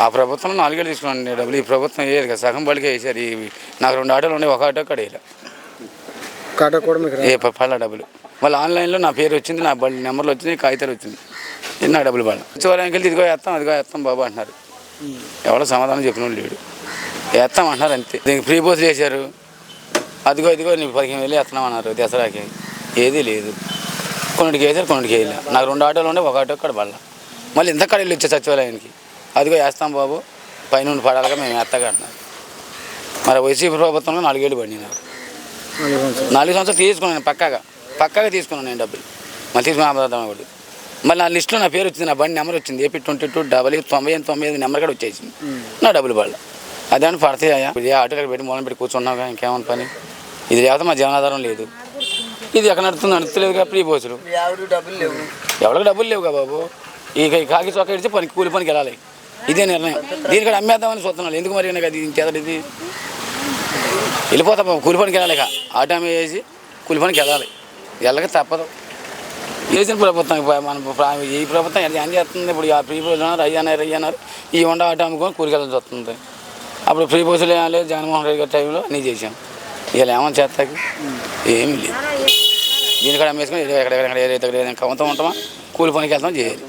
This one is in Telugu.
ఆ ప్రభుత్వం 4 ఏళ్ళు తీసుకున్నాను డబ్బులు. ఈ ప్రభుత్వం వేయదు కదా, సగం బడికే వేసారు. నాకు 2 ఆటోలు ఉన్నాయి, ఒక ఆటో కూడా వేయలే. పళ్ళ డబ్బులు మళ్ళీ ఆన్లైన్లో నా పేరు వచ్చింది, నా బడి నెంబర్లు వచ్చింది, కాగితాలు వచ్చింది. నాకు డబ్బులు పడాలి. సచివాలయానికి వెళ్తే ఇదిగో వేస్తాం బాబు అంటున్నారు. ఎవరో సమాధానం చెప్పిన లేడు. వేస్తాం అంటున్నారు అంతే. దీనికి ఫ్రీ బస్సులు వేసారు. ఇదిగో నీకు 15,000 వేస్తున్నాం అన్నారు దసరాకి. ఏదీ లేదు. కొన్నిటికి వేసారు, కొన్నిటికి వేయలే. నాకు 2 ఆటోలు ఉండే, ఒక ఆటో కూడా పడాల. మళ్ళీ ఇంత కడలు వచ్చే సచివాలయానికి. అదిగో వేస్తాం బాబు, పైన పడాలిగా మేము వేస్తాగా అంటున్నారు. మరి వైసీపీ ప్రభుత్వంలో 4 ఏళ్ళు పడినాయి. నాకు 4 సంవత్సరాలు తీసుకున్నాను, పక్కాగా తీసుకున్నాను నేను డబ్బులు. మళ్ళీ తీసుకుని కూడా మళ్ళీ నా లిస్టులో నా పేరు వచ్చింది, నా బండి నెంబర్ వచ్చింది. AP 22 నెంబర్ కూడా వచ్చేసింది. నా డబ్బులు పడలే. అదేమన్నా పడతాయా? ఇది ఆటోలో పెట్టి మూలం పెట్టి కూర్చున్నాగా, ఇంకేమన్నా పని? ఇది లేకపోతే మా జీవనాధారం లేదు. ఇది ఎక్కడ నడుస్తలేదుగా ఫ్రీ బస్సులు. ఎవరికి డబ్బులు లేవుగా బాబు. ఈ కాకి చొక్క ఇడిచి కూలి పనికి వెళ్ళాలి. ఇదే నిర్ణయం. దీని కూడా అమ్మేద్దామని చూస్తున్నాను. ఎందుకు మరి అది ఇంకేది వెళ్ళిపోతా బాబు, కూలి పనికి వెళ్ళాలి. ఇక ఆటో వేసి కూలి పనికి వెళ్ళక తప్పదు. వేసిన ప్రభుత్వం ఈ ప్రభుత్వం ఏం చేస్తుంది? ఇప్పుడు ఆ ఫ్రీ బస్సులు అయ్యన్నారు ఈ ఉండ ఆటో అమ్ముకొని కూలికెళ్ళాల్సి వస్తుంది. అప్పుడు ఫ్రీ బస్సులు ఏం లేదు, జగన్మోహన్ రెడ్డి గారి టైంలో అన్నీ చేసాం. ఇలా ఏమని చేస్తాకి ఏమీ లేదు. దీని కూడా అమ్మేసుకొని ఎక్కడెక్కడ ఏదైతే కవంతం ఉంటామా, కూలి పనికి వెళ్తాం చేయాలి.